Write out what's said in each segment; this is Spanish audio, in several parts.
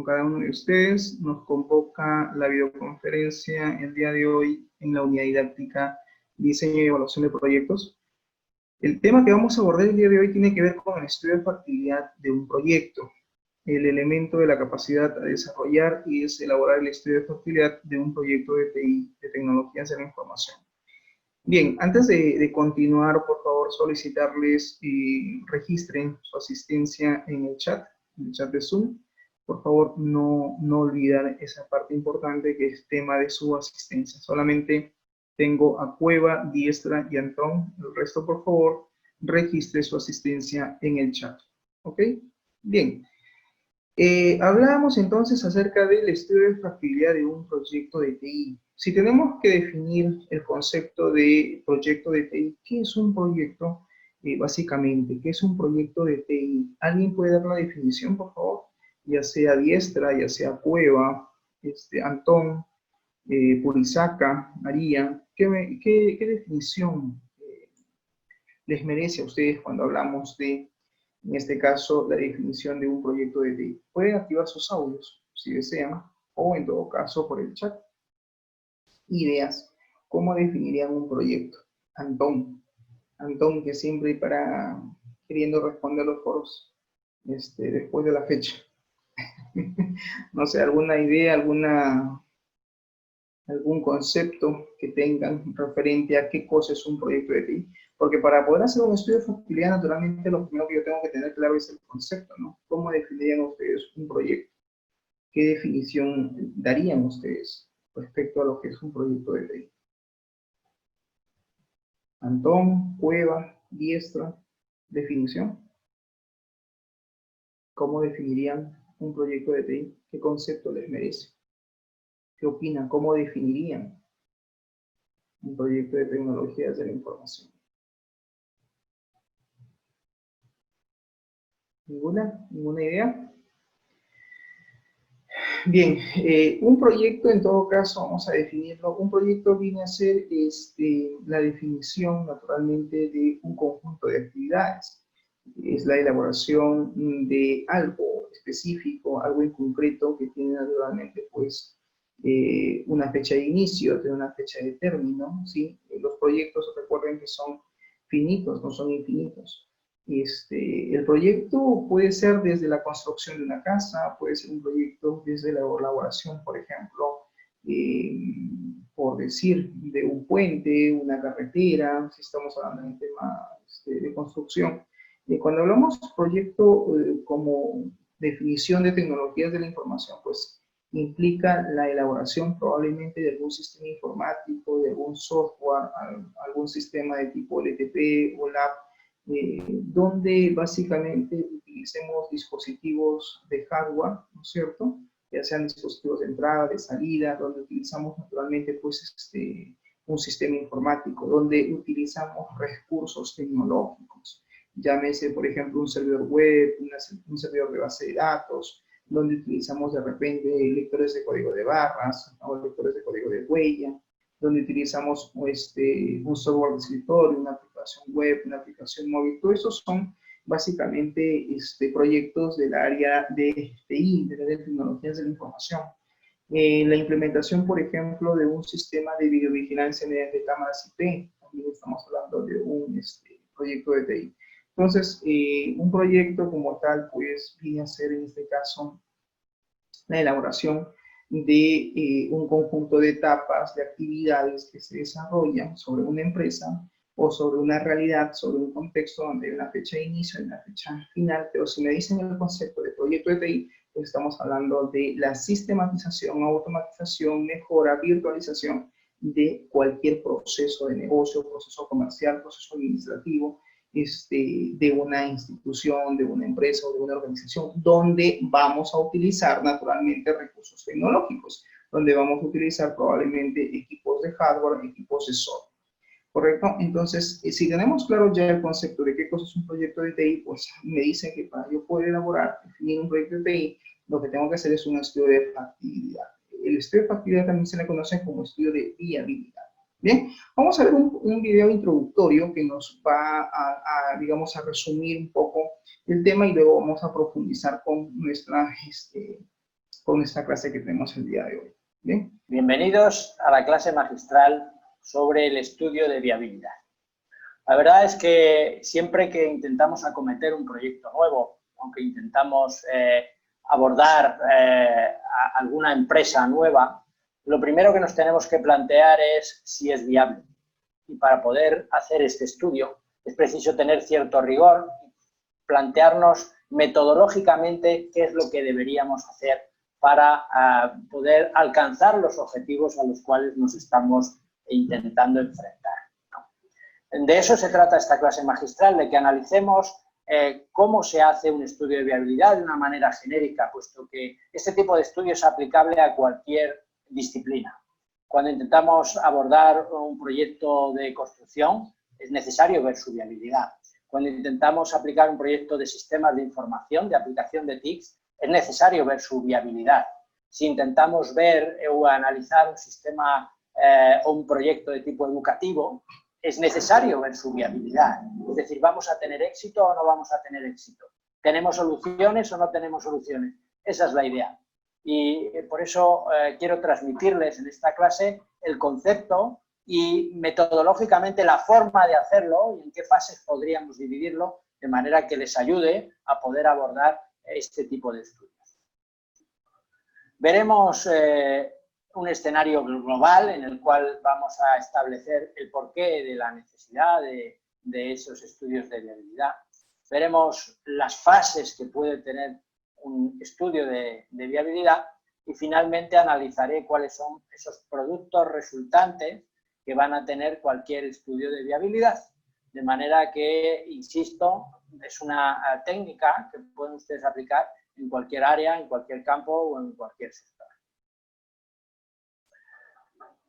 con cada uno de ustedes. Nos convoca la videoconferencia el día de hoy en la unidad didáctica Diseño y Evaluación de Proyectos. El tema que vamos a abordar el día de hoy tiene que ver con el estudio de factibilidad de un proyecto. El elemento de la capacidad a desarrollar y es elaborar el estudio de factibilidad de un proyecto de TI, de tecnologías de la información. Bien, antes de continuar, por favor, solicitarles registren su asistencia en el chat de Zoom. Por favor, no olvidar esa parte importante que es tema de su asistencia. Solamente tengo a Cueva, Diestra y Antón. El resto, por favor, registre su asistencia en el chat. ¿Ok? Bien. Hablábamos entonces acerca del estudio de factibilidad de un proyecto de TI. Si tenemos que definir el concepto de proyecto de TI, ¿qué es un proyecto? Básicamente, ¿qué es un proyecto de TI? ¿Alguien puede dar la definición, por favor? Ya sea Diestra, ya sea Cueva, Antón, Purizaca, María, ¿qué definición les merece a ustedes cuando hablamos de, en este caso, la definición de un proyecto de TI? Pueden activar sus audios, si desean, o en todo caso por el chat. Ideas. ¿Cómo definirían un proyecto? Antón, que siempre para queriendo responder los foros después de la fecha. No sé, alguna idea, algún concepto que tengan referente a qué cosa es un proyecto de TI. Porque para poder hacer un estudio de factibilidad, naturalmente, lo primero que yo tengo que tener claro es el concepto, ¿no? ¿Cómo definirían ustedes un proyecto? ¿Qué definición darían ustedes respecto a lo que es un proyecto de TI? Antón, Cueva, Diestra, definición. ¿Cómo definirían un proyecto de TI? ¿Qué concepto les merece? ¿Qué opinan? ¿Cómo definirían un proyecto de tecnologías de la información? ¿Ninguna? ¿Ninguna idea? Bien, un proyecto en todo caso, vamos a definirlo, un proyecto viene a ser la definición naturalmente de un conjunto de actividades. Es la elaboración de algo específico, algo en concreto que tiene naturalmente pues una fecha de inicio, tiene una fecha de término, ¿sí? Los proyectos recuerden que son finitos, no son infinitos. El proyecto puede ser desde la construcción de una casa, puede ser un proyecto desde la elaboración, por ejemplo, por decir, de un puente, una carretera, si estamos hablando de un tema de construcción. Cuando hablamos de proyecto como definición de tecnologías de la información, pues implica la elaboración probablemente de algún sistema informático, de algún software, algún sistema de tipo LTP o LAP, donde básicamente utilicemos dispositivos de hardware, ¿no es cierto? Ya sean dispositivos de entrada, de salida, donde utilizamos naturalmente pues un sistema informático, donde utilizamos recursos tecnológicos. Llámese, por ejemplo, un servidor web, un servidor de base de datos, donde utilizamos de repente lectores de código de barras o lectores de código de huella, donde utilizamos un software de escritorio, una aplicación web, una aplicación móvil. Todos esos son básicamente proyectos del área de TI, de tecnologías de la información. La implementación, por ejemplo, de un sistema de videovigilancia mediante cámaras IP, también estamos hablando de un proyecto de TI. Entonces, un proyecto como tal, pues, viene a ser en este caso la elaboración de un conjunto de etapas, de actividades que se desarrollan sobre una empresa o sobre una realidad, sobre un contexto donde hay una fecha de inicio y una fecha final. Pero si me dicen el concepto de proyecto de TI, pues estamos hablando de la sistematización, automatización, mejora, virtualización de cualquier proceso de negocio, proceso comercial, proceso administrativo, de una institución, de una empresa o de una organización, donde vamos a utilizar naturalmente recursos tecnológicos, donde vamos a utilizar probablemente equipos de hardware, equipos de software. ¿Correcto? Entonces, si tenemos claro ya el concepto de qué cosa es un proyecto de TI, pues me dicen que para yo poder elaborar, definir un proyecto de TI, lo que tengo que hacer es un estudio de factibilidad. El estudio de factibilidad también se le conoce como estudio de viabilidad. Bien, vamos a ver un video introductorio que nos va digamos, a resumir un poco el tema y luego vamos a profundizar con nuestra con esta clase que tenemos el día de hoy. ¿Bien? Bienvenidos a la clase magistral sobre el estudio de viabilidad. La verdad es que siempre que intentamos acometer un proyecto nuevo, aunque intentamos abordar a alguna empresa nueva, lo primero que nos tenemos que plantear es si es viable. Y para poder hacer este estudio es preciso tener cierto rigor, plantearnos metodológicamente qué es lo que deberíamos hacer para poder alcanzar los objetivos a los cuales nos estamos intentando enfrentar. De eso se trata esta clase magistral, de que analicemos cómo se hace un estudio de viabilidad de una manera genérica, puesto que este tipo de estudio es aplicable a cualquier disciplina. Cuando intentamos abordar un proyecto de construcción, es necesario ver su viabilidad. Cuando intentamos aplicar un proyecto de sistemas de información, de aplicación de TICs, es necesario ver su viabilidad. Si intentamos ver o analizar un sistema o un proyecto de tipo educativo, es necesario ver su viabilidad. Es decir, ¿vamos a tener éxito o no vamos a tener éxito? ¿Tenemos soluciones o no tenemos soluciones? Esa es la idea. Y por eso quiero transmitirles en esta clase el concepto y metodológicamente la forma de hacerlo y en qué fases podríamos dividirlo, de manera que les ayude a poder abordar este tipo de estudios. Veremos un escenario global en el cual vamos a establecer el porqué de la necesidad de esos estudios de viabilidad. Veremos las fases que puede tener un estudio de viabilidad y finalmente analizaré cuáles son esos productos resultantes que van a tener cualquier estudio de viabilidad. De manera que, insisto, es una técnica que pueden ustedes aplicar en cualquier área, en cualquier campo o en cualquier sector.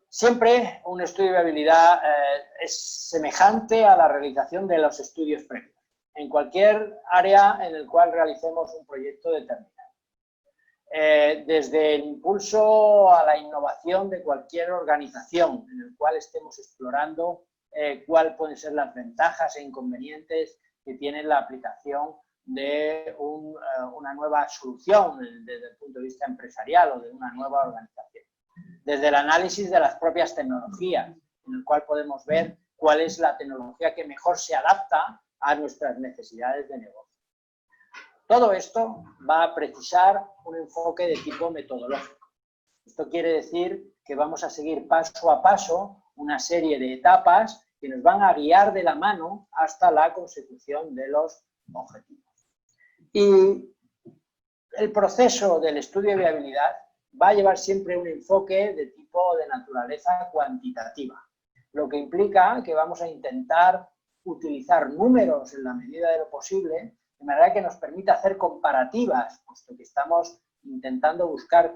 Siempre un estudio de viabilidad es semejante a la realización de los estudios previos, en cualquier área en el cual realicemos un proyecto determinado. Desde el impulso a la innovación de cualquier organización en el cual estemos explorando cuáles pueden ser las ventajas e inconvenientes que tiene la aplicación de una nueva solución desde el punto de vista empresarial o de una nueva organización. Desde el análisis de las propias tecnologías, en el cual podemos ver cuál es la tecnología que mejor se adapta a nuestras necesidades de negocio. Todo esto va a precisar un enfoque de tipo metodológico. Esto quiere decir que vamos a seguir paso a paso una serie de etapas que nos van a guiar de la mano hasta la consecución de los objetivos. Y el proceso del estudio de viabilidad va a llevar siempre un enfoque de tipo de naturaleza cuantitativa, lo que implica que vamos a intentar utilizar números en la medida de lo posible, de manera que nos permita hacer comparativas, puesto que estamos intentando buscar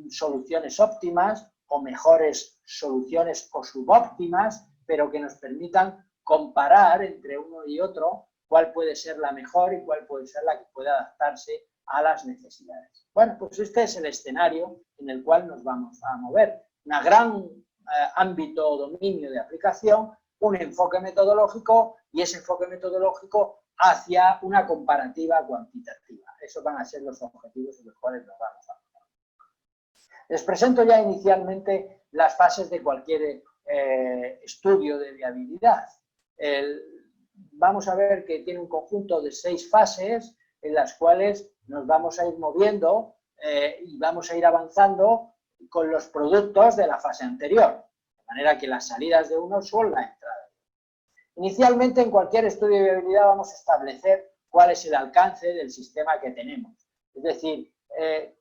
soluciones óptimas o mejores soluciones o subóptimas, pero que nos permitan comparar entre uno y otro cuál puede ser la mejor y cuál puede ser la que puede adaptarse a las necesidades. Bueno, pues este es el escenario en el cual nos vamos a mover. Un gran ámbito o dominio de aplicación, un enfoque metodológico y ese enfoque metodológico hacia una comparativa cuantitativa. Esos van a ser los objetivos en los cuales nos vamos a mover. Les presento ya inicialmente las fases de cualquier estudio de viabilidad. Vamos a ver que tiene un conjunto de 6 fases en las cuales nos vamos a ir moviendo y vamos a ir avanzando con los productos de la fase anterior, de manera que las salidas de uno son la entrada. Inicialmente, en cualquier estudio de viabilidad vamos a establecer cuál es el alcance del sistema que tenemos. Es decir,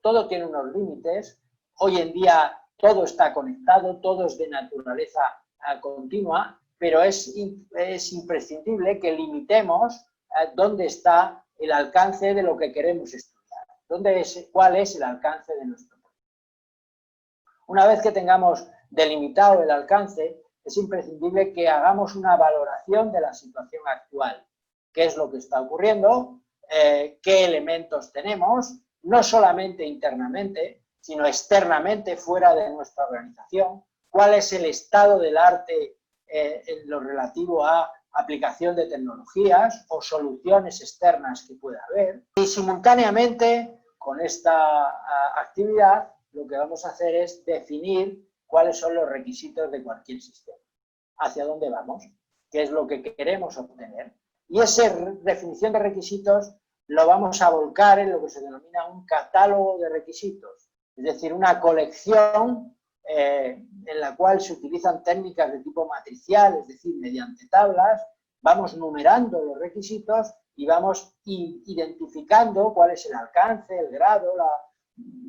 todo tiene unos límites. Hoy en día todo está conectado, todo es de naturaleza continua, pero es imprescindible que limitemos dónde está el alcance de lo que queremos estudiar. ¿Cuál es el alcance de nuestro proyecto? Una vez que tengamos delimitado el alcance, es imprescindible que hagamos una valoración de la situación actual. ¿Qué es lo que está ocurriendo? ¿Qué elementos tenemos? No solamente internamente, sino externamente, fuera de nuestra organización. ¿Cuál es el estado del arte en lo relativo a aplicación de tecnologías o soluciones externas que pueda haber? Y simultáneamente con esta actividad lo que vamos a hacer es definir cuáles son los requisitos de cualquier sistema, hacia dónde vamos, qué es lo que queremos obtener. Y esa definición de requisitos lo vamos a volcar en lo que se denomina un catálogo de requisitos, es decir, una colección en la cual se utilizan técnicas de tipo matricial, es decir, mediante tablas, vamos numerando los requisitos y vamos identificando cuál es el alcance, el grado,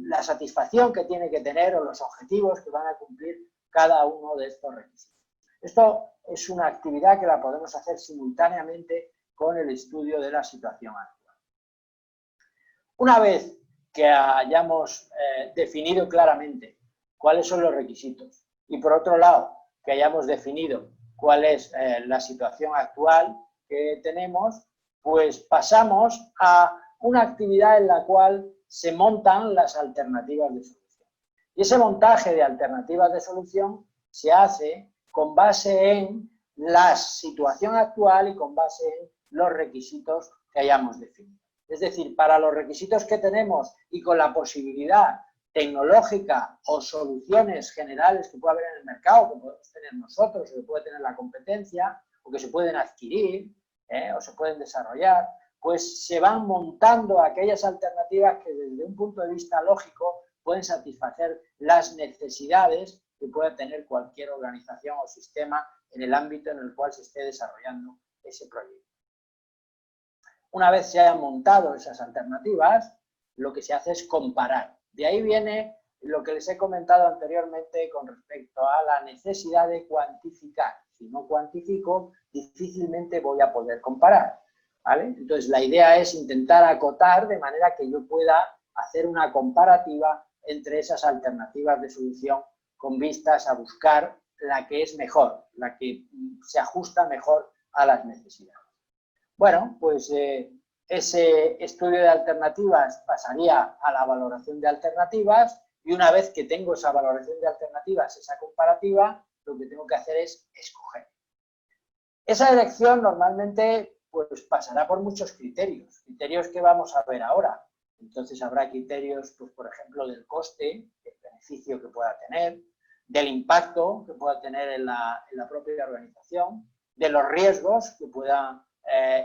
la satisfacción que tiene que tener o los objetivos que van a cumplir cada uno de estos requisitos. Esto es una actividad que la podemos hacer simultáneamente con el estudio de la situación actual. Una vez que hayamos definido claramente cuáles son los requisitos y por otro lado que hayamos definido cuál es la situación actual que tenemos, pues pasamos a una actividad en la cual se montan las alternativas de solución. Y ese montaje de alternativas de solución se hace con base en la situación actual y con base en los requisitos que hayamos definido. Es decir, para los requisitos que tenemos y con la posibilidad tecnológica o soluciones generales que puede haber en el mercado, que podemos tener nosotros, o que puede tener la competencia, o que se pueden adquirir, o se pueden desarrollar, pues se van montando aquellas alternativas que desde un punto de vista lógico pueden satisfacer las necesidades que pueda tener cualquier organización o sistema en el ámbito en el cual se esté desarrollando ese proyecto. Una vez se hayan montado esas alternativas, lo que se hace es comparar. De ahí viene lo que les he comentado anteriormente con respecto a la necesidad de cuantificar. Si no cuantifico, difícilmente voy a poder comparar, ¿vale? Entonces, la idea es intentar acotar de manera que yo pueda hacer una comparativa entre esas alternativas de solución con vistas a buscar la que es mejor, la que se ajusta mejor a las necesidades. Bueno, pues ese estudio de alternativas pasaría a la valoración de alternativas y una vez que tengo esa valoración de alternativas, esa comparativa, lo que tengo que hacer es escoger. Esa elección normalmente pues, pasará por muchos criterios que vamos a ver ahora. Entonces habrá criterios, pues, por ejemplo, del coste, del beneficio que pueda tener, del impacto que pueda tener en la propia organización, de los riesgos que puedan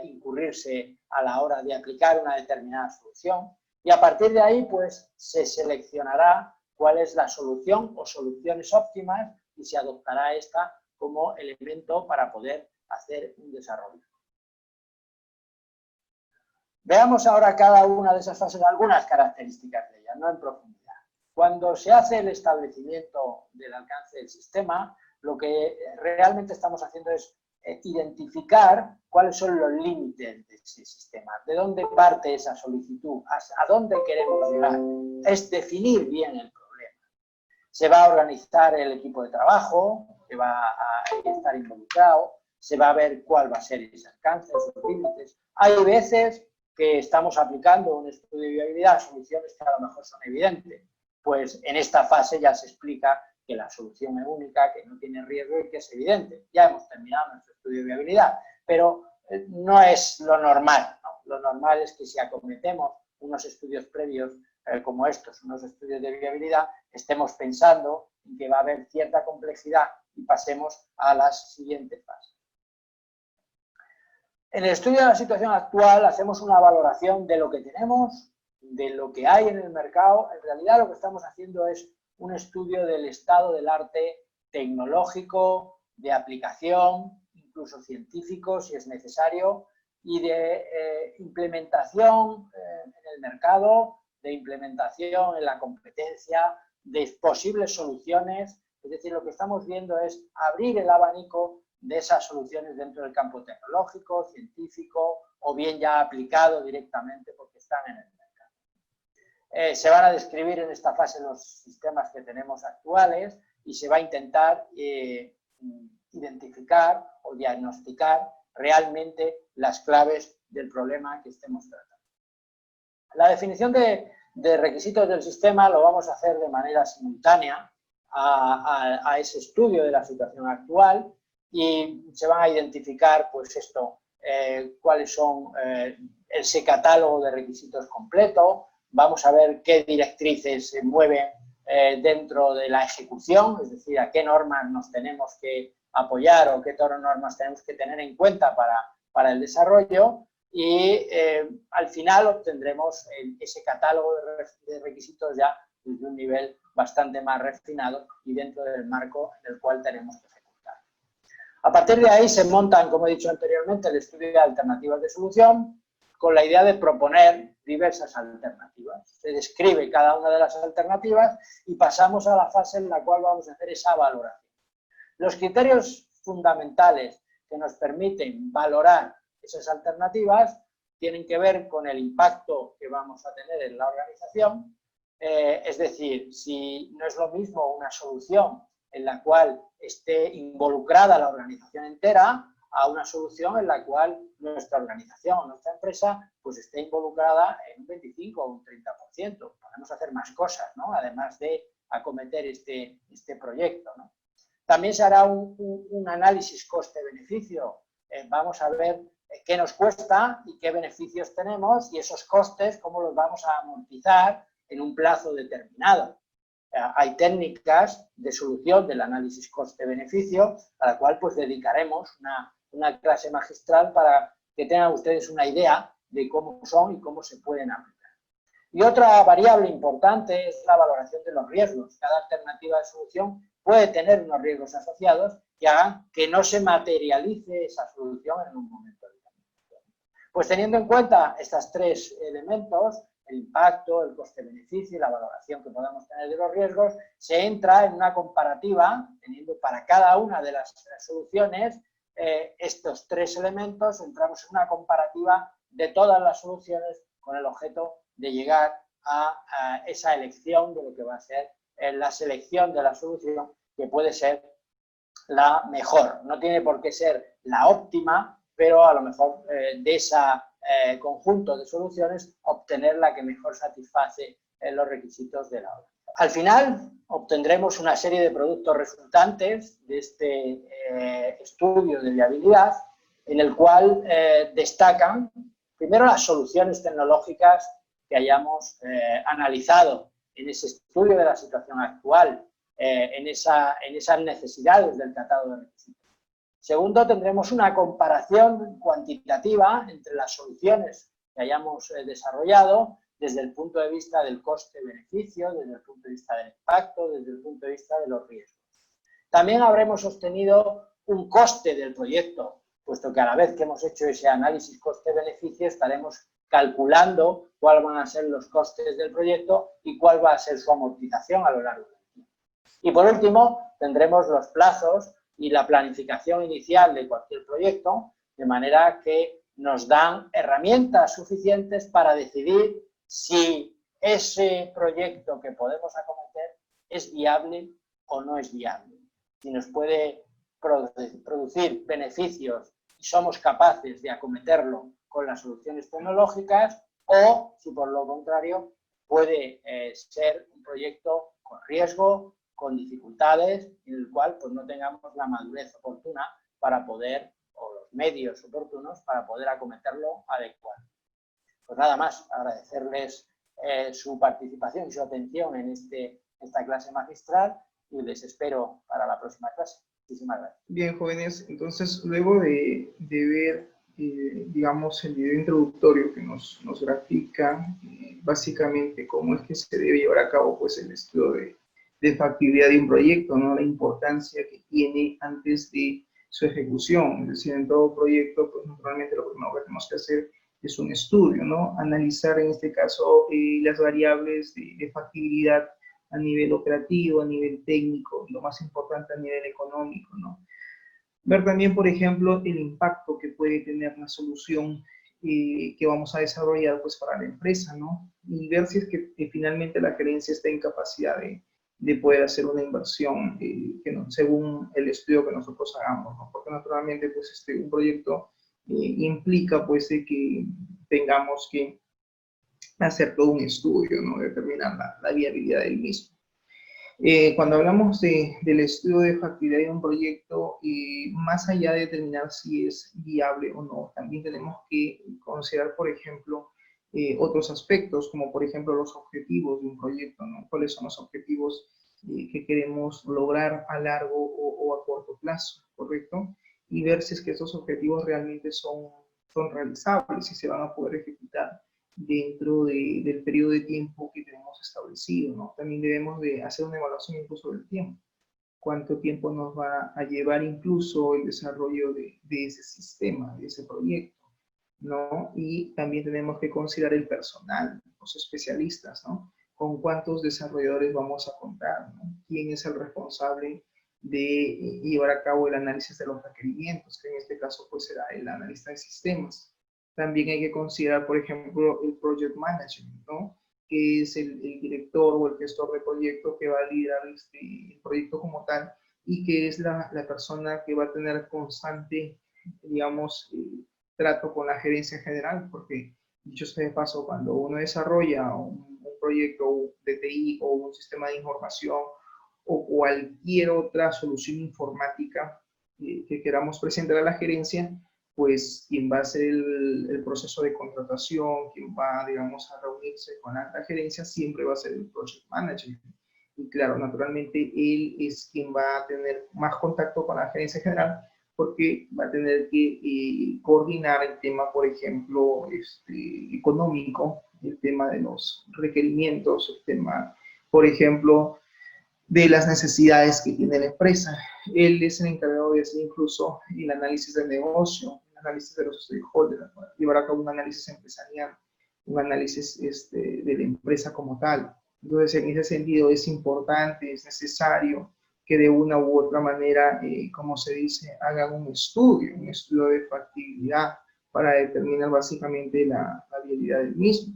incurrirse a la hora de aplicar una determinada solución y a partir de ahí pues se seleccionará cuál es la solución o soluciones óptimas y se adoptará esta como elemento para poder hacer un desarrollo. Veamos ahora cada una de esas fases, algunas características de ellas, no en profundidad. Cuando se hace el establecimiento del alcance del sistema, lo que realmente estamos haciendo es identificar cuáles son los límites de ese sistema, de dónde parte esa solicitud, a dónde queremos llegar, es definir bien el problema. Se va a organizar el equipo de trabajo, que va a estar involucrado, se va a ver cuál va a ser ese alcance, sus límites. Hay veces que estamos aplicando un estudio de viabilidad a soluciones que a lo mejor son evidentes, pues en esta fase ya se explica que la solución es única, que no tiene riesgo y que es evidente. Ya hemos terminado nuestro estudio de viabilidad, pero no es lo normal, ¿no? Lo normal es que si acometemos unos estudios previos como estos, unos estudios de viabilidad, estemos pensando en que va a haber cierta complejidad y pasemos a las siguientes fases. En el estudio de la situación actual hacemos una valoración de lo que tenemos, de lo que hay en el mercado. En realidad lo que estamos haciendo es un estudio del estado del arte tecnológico, de aplicación, incluso científico si es necesario, y de implementación en el mercado, de implementación en la competencia, de posibles soluciones. Es decir, lo que estamos viendo es abrir el abanico de esas soluciones dentro del campo tecnológico, científico o bien ya aplicado directamente porque están en el mercado. Se van a describir en esta fase los sistemas que tenemos actuales y se va a intentar identificar o diagnosticar realmente las claves del problema que estemos tratando. La definición de requisitos del sistema lo vamos a hacer de manera simultánea a ese estudio de la situación actual y se van a identificar, pues cuáles son ese catálogo de requisitos completo, vamos a ver qué directrices se mueven dentro de la ejecución, es decir, a qué normas nos tenemos que apoyar o qué normas tenemos que tener en cuenta para el desarrollo, y al final obtendremos ese catálogo de requisitos ya desde un nivel bastante más refinado y dentro del marco en el cual tenemos que ejecutar. A partir de ahí se montan, como he dicho anteriormente, el estudio de alternativas de solución, con la idea de proponer diversas alternativas. Se describe cada una de las alternativas y pasamos a la fase en la cual vamos a hacer esa valoración. Los criterios fundamentales que nos permiten valorar esas alternativas tienen que ver con el impacto que vamos a tener en la organización, es decir, si no es lo mismo una solución en la cual esté involucrada la organización entera a una solución en la cual nuestra organización o nuestra empresa pues esté involucrada en un 25 o un 30%. Podemos hacer más cosas, ¿no? Además de acometer este proyecto, ¿no? También se hará un análisis coste-beneficio. Vamos a ver qué nos cuesta y qué beneficios tenemos y esos costes cómo los vamos a amortizar en un plazo determinado. Hay técnicas de solución del análisis coste-beneficio a la cual pues dedicaremos una clase magistral para que tengan ustedes una idea de cómo son y cómo se pueden aplicar. Y otra variable importante es la valoración de los riesgos. Cada alternativa de solución puede tener unos riesgos asociados que hagan que no se materialice esa solución en un momento determinado. Pues teniendo en cuenta estos tres elementos, el impacto, el coste-beneficio y la valoración que podamos tener de los riesgos, se entra en una comparativa, teniendo para cada una de las soluciones estos tres elementos, entramos en una comparativa de todas las soluciones con el objeto de llegar a esa elección de lo que va a ser la selección de la solución que puede ser la mejor. No tiene por qué ser la óptima, pero a lo mejor de ese conjunto de soluciones obtener la que mejor satisface los requisitos de la obra. Al final obtendremos una serie de productos resultantes de este estudio de viabilidad en el cual destacan primero las soluciones tecnológicas que hayamos analizado en ese estudio de la situación actual, en esas necesidades del catálogo de requisitos. Segundo, tendremos una comparación cuantitativa entre las soluciones que hayamos desarrollado desde el punto de vista del coste-beneficio, desde el punto de vista del impacto, desde el punto de vista de los riesgos. También habremos obtenido un coste del proyecto, puesto que a la vez que hemos hecho ese análisis coste-beneficio estaremos calculando cuáles van a ser los costes del proyecto y cuál va a ser su amortización a lo largo del tiempo. Y por último, tendremos los plazos y la planificación inicial de cualquier proyecto, de manera que nos dan herramientas suficientes para decidir si ese proyecto que podemos acometer es viable o no es viable. Si nos puede producir beneficios y somos capaces de acometerlo con las soluciones tecnológicas, o si por lo contrario puede ser un proyecto con riesgo, con dificultades, en el cual pues no tengamos la madurez oportuna para poder, o los medios oportunos para poder acometerlo adecuadamente. Pues nada más, agradecerles su participación y su atención en esta clase magistral y les espero para la próxima clase. Muchísimas gracias. Bien, jóvenes, entonces luego de ver, digamos, el video introductorio que nos grafica básicamente cómo es que se debe llevar a cabo pues el estudio de factibilidad de un proyecto, ¿no? La importancia que tiene antes de su ejecución. Es decir, en todo proyecto, pues naturalmente lo primero que tenemos que hacer es un estudio, ¿no? Analizar en este caso las variables de factibilidad a nivel operativo, a nivel técnico, y lo más importante a nivel económico, ¿no? Ver también, por ejemplo, el impacto que puede tener la solución que vamos a desarrollar pues para la empresa, ¿no? Y ver si es que finalmente la gerencia está en capacidad de poder hacer una inversión según el estudio que nosotros hagamos, ¿no? Porque naturalmente pues un proyecto implica pues de que tengamos que hacer todo un estudio, ¿no? Determinar la viabilidad del mismo. Cuando hablamos del estudio de factibilidad de un proyecto, más allá de determinar si es viable o no, también tenemos que considerar, por ejemplo, otros aspectos, como por ejemplo los objetivos de un proyecto, ¿no? ¿Cuáles son los objetivos que queremos lograr a largo o a corto plazo, ¿correcto? Y ver si es que esos objetivos realmente son realizables y se van a poder ejecutar dentro del periodo de tiempo que tenemos establecido, ¿no? También debemos de hacer una evaluación incluso del tiempo. Cuánto tiempo nos va a llevar incluso el desarrollo de ese sistema, de ese proyecto, ¿no? Y también tenemos que considerar el personal, los especialistas, ¿no? Con cuántos desarrolladores vamos a contar, ¿no? ¿Quién es el responsable de llevar a cabo el análisis de los requerimientos? Que en este caso pues será el analista de sistemas. También hay que considerar, por ejemplo, el project management, ¿no? Que es el director o el gestor de proyecto que va a liderar el proyecto como tal y que es la persona que va a tener constante, digamos, trato con la gerencia general, porque dicho sea de paso, cuando uno desarrolla un proyecto de TI o un sistema de información o cualquier otra solución informática que queramos presentar a la gerencia, pues quien va a hacer el proceso de contratación, quien va, digamos, a reunirse con la alta gerencia, siempre va a ser el project manager. Y claro, naturalmente él es quien va a tener más contacto con la gerencia general porque va a tener que coordinar el tema, por ejemplo, económico, el tema de los requerimientos, el tema, por ejemplo, de las necesidades que tiene la empresa. Él es el encargado de hacer incluso el análisis del negocio, el análisis de los stakeholders, llevar a cabo un análisis empresarial, un análisis de la empresa como tal. Entonces, en ese sentido es importante, es necesario que de una u otra manera, como se dice, hagan un estudio de factibilidad para determinar básicamente la viabilidad del mismo.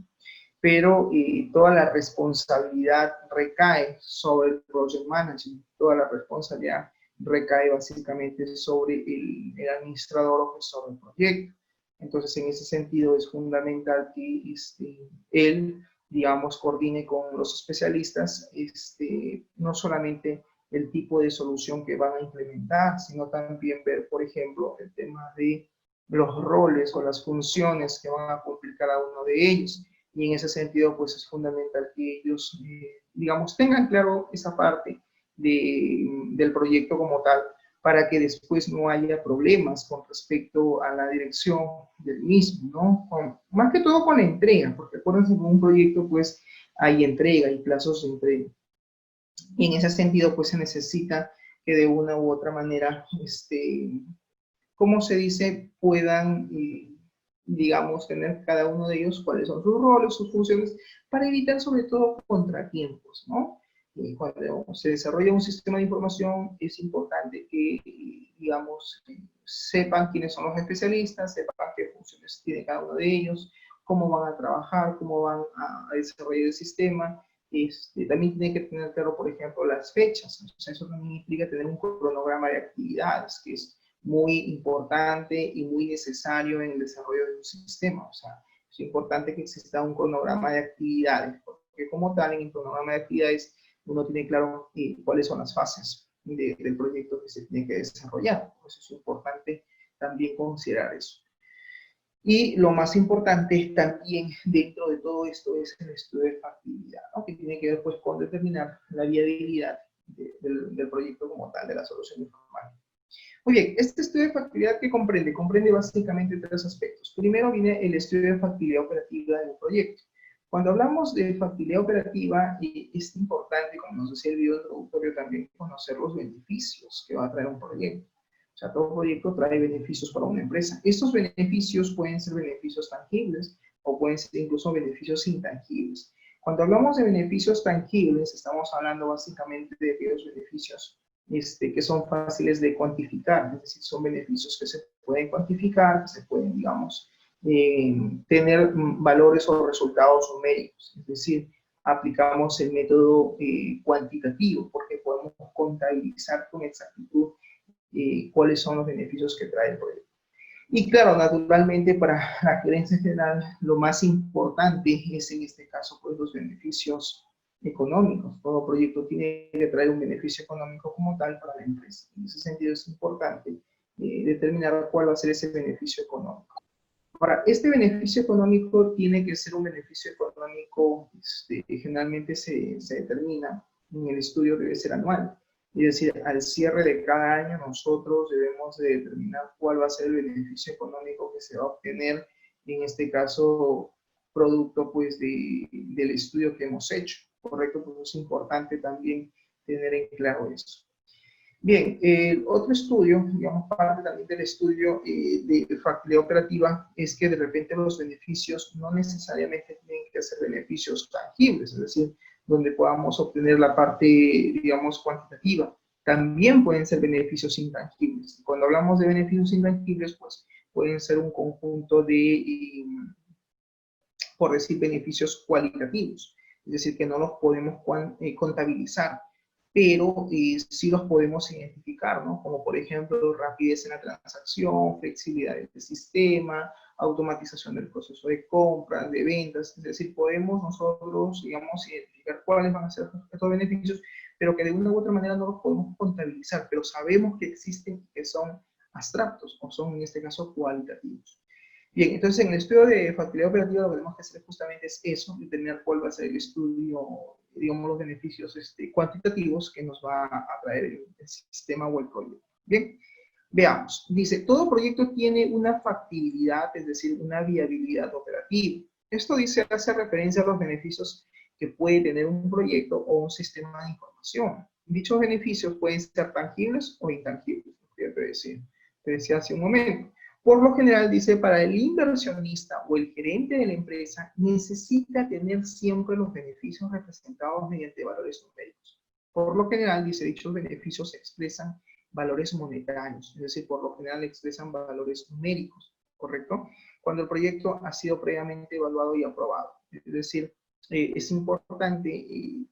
Pero toda la responsabilidad recae sobre el project manager, toda la responsabilidad recae básicamente sobre el administrador o gestor del proyecto. Entonces, en ese sentido es fundamental que él, digamos, coordine con los especialistas, no solamente el tipo de solución que van a implementar, sino también ver, por ejemplo, el tema de los roles o las funciones que van a cumplir cada uno de ellos. Y en ese sentido, pues es fundamental que ellos, digamos, tengan claro esa parte del proyecto como tal, para que después no haya problemas con respecto a la dirección del mismo, ¿no? Más que todo con la entrega, porque acuérdense que en un proyecto, pues, hay entrega, hay plazos de entrega. Y en ese sentido, pues, se necesita que de una u otra manera, ¿cómo se dice?, puedan, digamos, tener cada uno de ellos cuáles son sus roles, sus funciones, para evitar sobre todo contratiempos, ¿no? Cuando se desarrolla un sistema de información es importante que, digamos, sepan quiénes son los especialistas, sepan qué funciones tiene cada uno de ellos, cómo van a trabajar, cómo van a desarrollar el sistema. También tiene que tener claro, por ejemplo, las fechas. O sea, eso también implica tener un cronograma de actividades, que es muy importante y muy necesario en el desarrollo de un sistema. O sea, es importante que exista un cronograma de actividades, porque como tal, en el cronograma de actividades uno tiene claro cuáles son las fases del proyecto que se tiene que desarrollar. Por eso es importante también considerar eso. Y lo más importante también dentro de todo esto es el estudio de factibilidad, ¿no? Que tiene que ver pues con determinar la viabilidad del proyecto como tal, de la solución informática. Muy bien, este estudio de factibilidad, ¿qué comprende? Comprende básicamente tres aspectos. Primero viene el estudio de factibilidad operativa del proyecto. Cuando hablamos de factibilidad operativa, es importante, como nos decía el video introductorio, también conocer los beneficios que va a traer un proyecto. O sea, todo proyecto trae beneficios para una empresa. Estos beneficios pueden ser beneficios tangibles o pueden ser incluso beneficios intangibles. Cuando hablamos de beneficios tangibles, estamos hablando básicamente de aquellos beneficios que son fáciles de cuantificar, es decir, son beneficios que se pueden cuantificar, que se pueden, digamos, tener valores o resultados numéricos, es decir, aplicamos el método cuantitativo porque podemos contabilizar con exactitud cuáles son los beneficios que trae el proyecto. Y claro, naturalmente para la gerencia general lo más importante es en este caso pues los beneficios económicos. Todo proyecto tiene que traer un beneficio económico como tal para la empresa. En ese sentido es importante determinar cuál va a ser ese beneficio económico. Ahora, este beneficio económico tiene que ser un beneficio económico, generalmente se determina en el estudio, debe ser anual. Es decir, al cierre de cada año nosotros debemos de determinar cuál va a ser el beneficio económico que se va a obtener, en este caso, producto pues del estudio que hemos hecho, ¿correcto? Pues es importante también tener en claro eso. Bien, otro estudio, digamos, parte también del estudio de factibilidad operativa es que de repente los beneficios no necesariamente tienen que ser beneficios tangibles, es decir, donde podamos obtener la parte, digamos, cuantitativa. También pueden ser beneficios intangibles. Cuando hablamos de beneficios intangibles, pues pueden ser un conjunto de, por decir, beneficios cualitativos, es decir, que no los podemos contabilizar, pero sí los podemos identificar, ¿no? Como por ejemplo, rapidez en la transacción, flexibilidad del sistema, automatización del proceso de compras, de ventas, es decir, podemos nosotros, digamos, identificar cuáles van a ser estos beneficios, pero que de una u otra manera no los podemos contabilizar, pero sabemos que existen, que son abstractos, o son en este caso cualitativos. Bien, entonces en el estudio de factibilidad operativa lo que tenemos que hacer justamente es eso, determinar cuál va a ser el estudio, digamos, los beneficios cuantitativos que nos va a traer el sistema o el proyecto. Bien, veamos. Dice, todo proyecto tiene una factibilidad, es decir, una viabilidad operativa. Esto dice, hace referencia a los beneficios que puede tener un proyecto o un sistema de información. Dichos beneficios pueden ser tangibles o intangibles, lo que te decía hace un momento. Por lo general, dice, para el inversionista o el gerente de la empresa, necesita tener siempre los beneficios representados mediante valores numéricos. Por lo general, dice, dichos beneficios expresan valores monetarios, es decir, por lo general expresan valores numéricos, ¿correcto? Cuando el proyecto ha sido previamente evaluado y aprobado. Es decir, es importante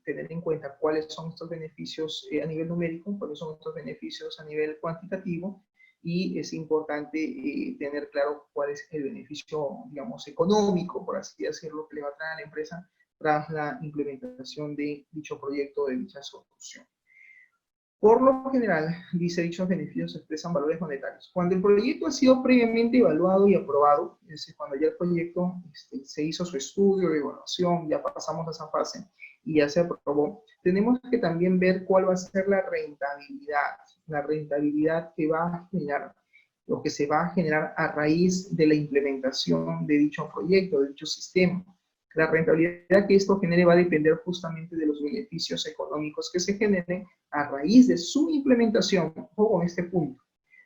tener en cuenta cuáles son estos beneficios a nivel numérico, cuáles son estos beneficios a nivel cuantitativo, y es importante tener claro cuál es el beneficio, digamos, económico, por así decirlo, que le va a traer a la empresa tras la implementación de dicho proyecto, de dicha solución. Por lo general, dice, dichos beneficios expresan valores monetarios. Cuando el proyecto ha sido previamente evaluado y aprobado, es decir, cuando ya el proyecto se hizo su estudio de evaluación, ya pasamos a esa fase y ya se aprobó, tenemos que también ver cuál va a ser la rentabilidad que va a generar, lo que se va a generar a raíz de la implementación de dicho proyecto, de dicho sistema. La rentabilidad que esto genere va a depender justamente de los beneficios económicos que se generen a raíz de su implementación. Ojo con este punto.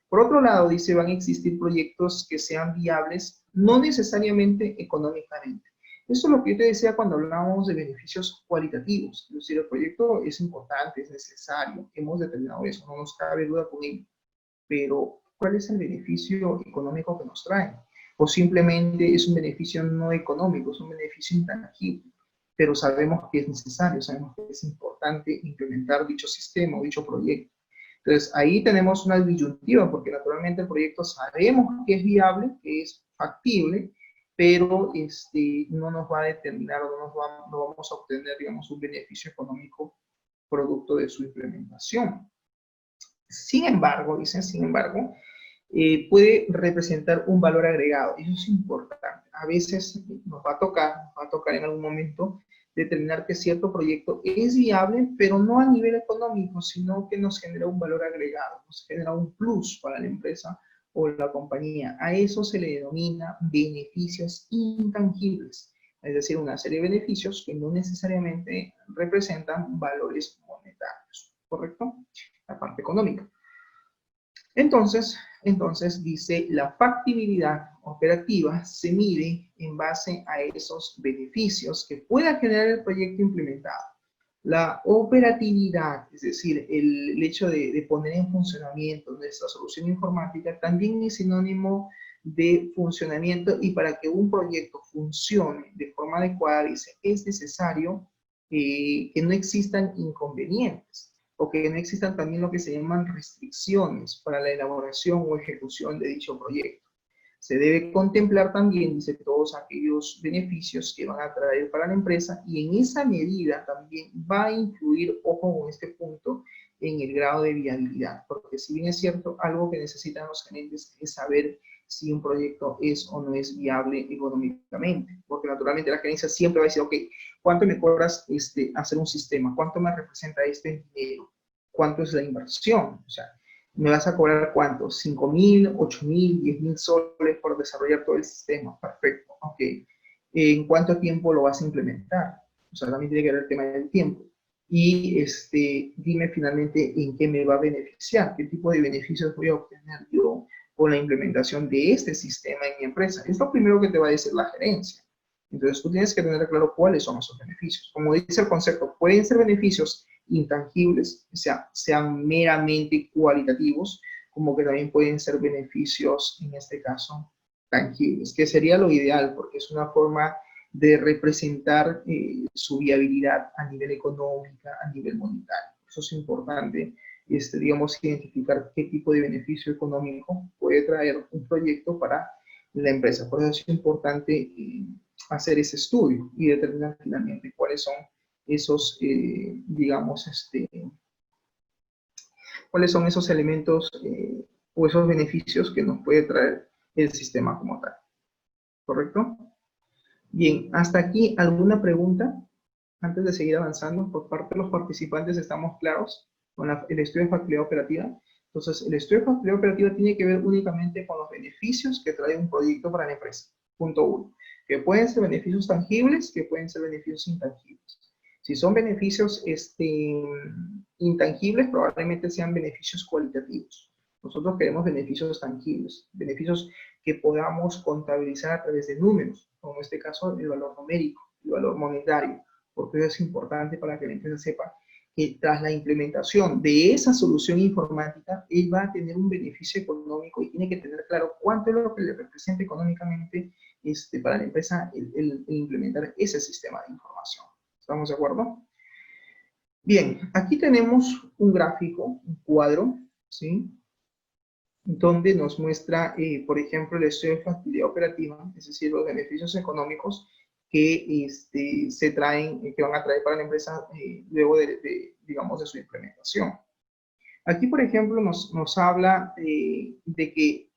Por otro lado, dice, van a existir proyectos que sean viables, no necesariamente económicamente. Eso es lo que yo te decía cuando hablábamos de beneficios cualitativos. Es decir, el proyecto es importante, es necesario, hemos determinado eso, no nos cabe duda con ello. Pero, ¿cuál es el beneficio económico que nos trae? O simplemente es un beneficio no económico, es un beneficio intangible, pero sabemos que es necesario, sabemos que es importante implementar dicho sistema o dicho proyecto. Entonces, ahí tenemos una disyuntiva, porque naturalmente el proyecto sabemos que es viable, que es factible, pero no nos va a determinar o no vamos a obtener, digamos, un beneficio económico producto de su implementación. Sin embargo, dicen, sin embargo, puede representar un valor agregado. Eso es importante. A veces nos va a tocar en algún momento determinar que cierto proyecto es viable, pero no a nivel económico, sino que nos genera un valor agregado, nos genera un plus para la empresa o la compañía. A eso se le denomina beneficios intangibles, es decir, una serie de beneficios que no necesariamente representan valores monetarios, ¿correcto? La parte económica. Entonces dice, la factibilidad operativa se mide en base a esos beneficios que pueda generar el proyecto implementado. La operatividad, es decir, el hecho de poner en funcionamiento nuestra solución informática, también es sinónimo de funcionamiento, y para que un proyecto funcione de forma adecuada, dice, es necesario que no existan inconvenientes, o que no existan también lo que se llaman restricciones para la elaboración o ejecución de dicho proyecto. Se debe contemplar también, dice, todos aquellos beneficios que van a traer para la empresa, y en esa medida también va a influir, ojo con este punto, en el grado de viabilidad, porque si bien es cierto, algo que necesitan los gerentes es saber si un proyecto es o no es viable económicamente, porque naturalmente la gerencia siempre va a decir, ok, ¿cuánto me cobras hacer un sistema? ¿Cuánto me representa este dinero? ¿Cuánto es la inversión? O sea, ¿me vas a cobrar cuánto? ¿5.000, 8.000, 10.000 soles por desarrollar todo el sistema? Perfecto, ok. ¿En cuánto tiempo lo vas a implementar? O sea, también tiene que ver el tema del tiempo. Y dime finalmente en qué me va a beneficiar, qué tipo de beneficios voy a obtener yo con la implementación de este sistema en mi empresa. Es lo primero que te va a decir la gerencia. Entonces tú tienes que tener claro cuáles son esos beneficios. Como dice el concepto, pueden ser beneficios intangibles, o sea, sean meramente cualitativos, como que también pueden ser beneficios, en este caso, tangibles, que sería lo ideal, porque es una forma de representar su viabilidad a nivel económico, a nivel monetario. Eso es importante, digamos, identificar qué tipo de beneficio económico puede traer un proyecto para la empresa. Por eso es importante hacer ese estudio y determinar finalmente cuáles son esos, digamos, cuáles son esos elementos o esos beneficios que nos puede traer el sistema como tal. ¿Correcto? Bien, hasta aquí, ¿alguna pregunta? Antes de seguir avanzando, por parte de los participantes estamos claros con el estudio de factibilidad operativa. Entonces, el estudio de factibilidad operativa tiene que ver únicamente con los beneficios que trae un proyecto para la empresa. Punto 1. Que pueden ser beneficios tangibles, que pueden ser beneficios intangibles. Si son beneficios intangibles, probablemente sean beneficios cualitativos. Nosotros queremos beneficios tangibles, beneficios que podamos contabilizar a través de números, como en este caso el valor numérico, el valor monetario, porque eso es importante para que la empresa sepa que tras la implementación de esa solución informática, él va a tener un beneficio económico y tiene que tener claro cuánto es lo que le representa económicamente para la empresa el implementar ese sistema de información. ¿Estamos de acuerdo? Bien, aquí tenemos un gráfico, un cuadro, ¿sí? Donde nos muestra, por ejemplo, el estudio de factibilidad operativa, es decir, los beneficios económicos que se traen, que van a traer para la empresa luego digamos, de su implementación. Aquí, por ejemplo, nos habla de que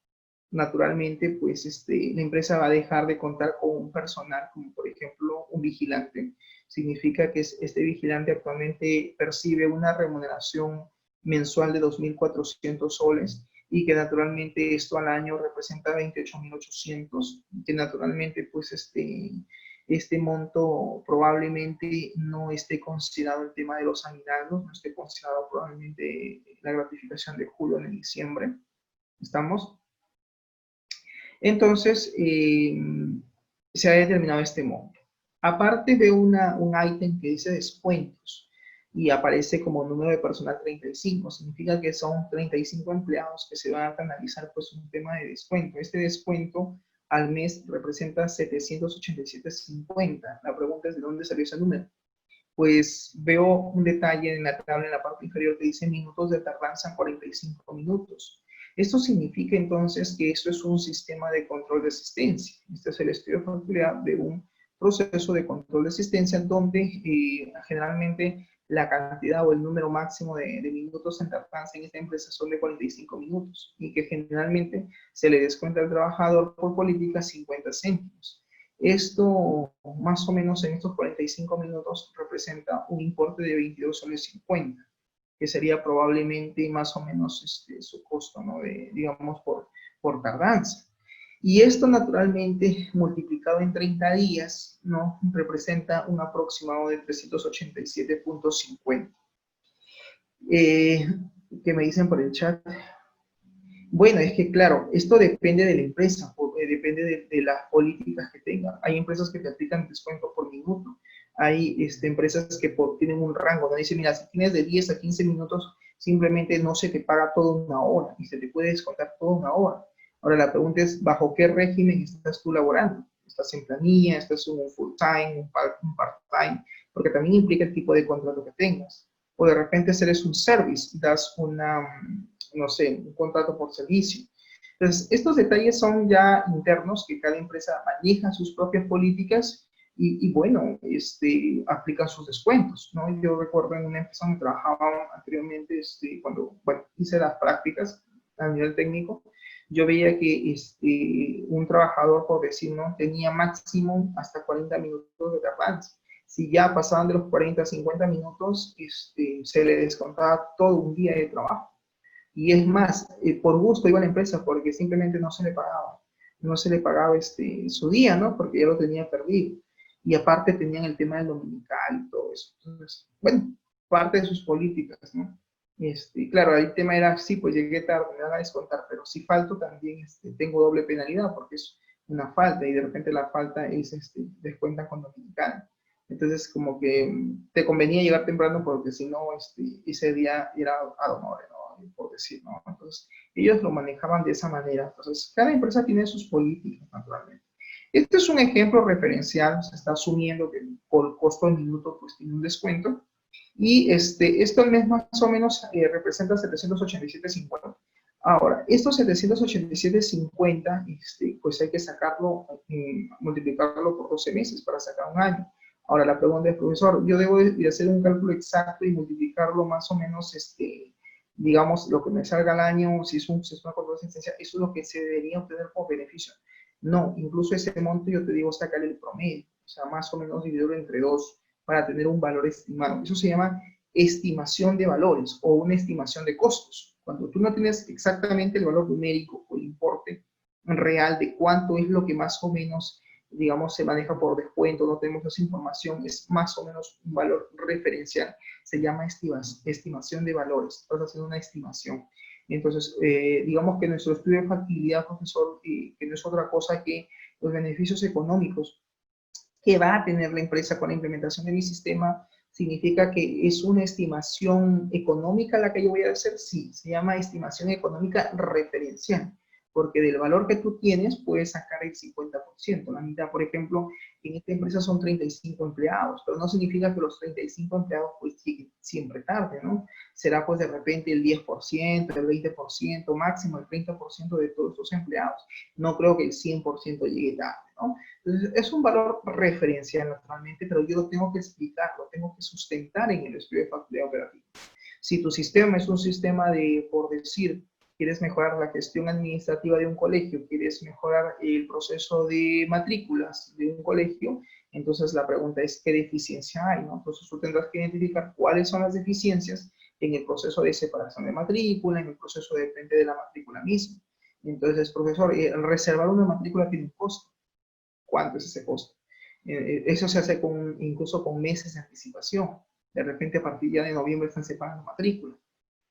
naturalmente, pues, la empresa va a dejar de contar con un personal, como por ejemplo un vigilante. Significa que este vigilante actualmente percibe una remuneración mensual de 2.400 soles y que naturalmente esto al año representa 28.800, que naturalmente pues este monto probablemente no esté considerado el tema de los aguinaldos, no esté considerado probablemente la gratificación de julio en diciembre. ¿Estamos? Entonces, se ha determinado este monto. Aparte de un ítem que dice descuentos y aparece como número de personal 35, significa que son 35 empleados que se van a canalizar pues un tema de descuento. Este descuento al mes representa 787.50. La pregunta es, ¿de dónde salió ese número? Pues veo un detalle en la tabla en la parte inferior que dice minutos de tardanza 45 minutos. Esto significa entonces que esto es un sistema de control de asistencia. Este es el estudio de factibilidad de un proceso de control de asistencia donde generalmente la cantidad o el número máximo de minutos en tardanza en esta empresa son de 45 minutos y que generalmente se le descuenta al trabajador por política 50 céntimos. Esto, más o menos en estos 45 minutos, representa un importe de 22 soles 50, que sería probablemente más o menos su costo, ¿no? Digamos, por tardanza. Y esto, naturalmente, multiplicado en 30 días, ¿no? Representa un aproximado de 387.50. ¿Qué me dicen por el chat? Bueno, es que claro, esto depende de la empresa, depende de las políticas que tengan. Hay empresas que te aplican descuento por minuto. Hay empresas que tienen un rango, ¿no? Dicen, mira, si tienes de 10 a 15 minutos, simplemente no se te paga toda una hora y se te puede descontar toda una hora. Ahora la pregunta es, ¿bajo qué régimen estás tú laborando? ¿Estás en planilla? ¿Estás en un full time, un part-time? Porque también implica el tipo de contrato que tengas. O de repente eres un service, das no sé, un contrato por servicio. Entonces, estos detalles son ya internos que cada empresa maneja sus propias políticas y bueno, aplican sus descuentos, ¿no? Yo recuerdo en una empresa donde trabajaba anteriormente, cuando, bueno, hice las prácticas a nivel técnico, yo veía que un trabajador, por decir, ¿no? Tenía máximo hasta 40 minutos de tardanza. Si ya pasaban de los 40 a 50 minutos, se le descontaba todo un día de trabajo. Y es más, por gusto iba a la empresa porque simplemente no se le pagaba. No se le pagaba su día, ¿no? Porque ya lo tenía perdido. Y aparte tenían el tema del dominical y todo eso. Entonces, bueno, parte de sus políticas, ¿no? Claro, el tema era, sí, pues llegué tarde, me van a descontar, pero si falto también tengo doble penalidad porque es una falta y de repente la falta es, descuentan con dominical. Entonces, como que te convenía llegar temprano porque si no, ese día era a donore, ¿no? Por decir, ¿no? Entonces, ellos lo manejaban de esa manera. Entonces, cada empresa tiene sus políticas, naturalmente. Este es un ejemplo referencial, se está asumiendo que por costo de minuto, pues tiene un descuento. Y esto al mes más o menos representa 787.50. Ahora, estos 787.50, pues hay que sacarlo, multiplicarlo por 12 meses para sacar un año. Ahora, la pregunta es, profesor, yo debo de hacer un cálculo exacto y multiplicarlo más o menos, digamos, lo que me salga al año, si es una cuota de asistencia, eso es lo que se debería obtener como beneficio. No, incluso ese monto yo te digo sacar el promedio, o sea, más o menos dividirlo entre dos para tener un valor estimado. Eso se llama estimación de valores o una estimación de costos. Cuando tú no tienes exactamente el valor numérico o el importe real de cuánto es lo que más o menos, digamos, se maneja por descuento, no tenemos esa información, es más o menos un valor referencial. Se llama estimación de valores. Estás haciendo una estimación. Entonces, digamos que nuestro estudio de factibilidad, profesor, que no es otra cosa que los beneficios económicos que va a tener la empresa con la implementación de mi sistema, significa que es una estimación económica la que yo voy a hacer. Sí, se llama estimación económica referencial, porque del valor que tú tienes puedes sacar el 50%. La mitad, por ejemplo, en esta empresa son 35 empleados, pero no significa que los 35 empleados pues lleguen siempre tarde, ¿no? Será pues de repente el 10%, el 20%, máximo el 30% de todos los empleados. No creo que el 100% llegue tarde, ¿no? Entonces, es un valor referencial naturalmente, pero yo lo tengo que explicar, lo tengo que sustentar en el estudio de factibilidad operativa. Si tu sistema es un sistema de, por decir, quieres mejorar la gestión administrativa de un colegio, quieres mejorar el proceso de matrículas de un colegio, entonces la pregunta es, ¿qué deficiencia hay? ¿No? Entonces tú tendrás que identificar cuáles son las deficiencias en el proceso de separación de matrícula, en el proceso de depende de la matrícula misma. Entonces, profesor, reservar una matrícula tiene un costo. ¿Cuánto es ese costo? Eso se hace incluso con meses de anticipación. De repente, a partir ya de noviembre están separando matrícula.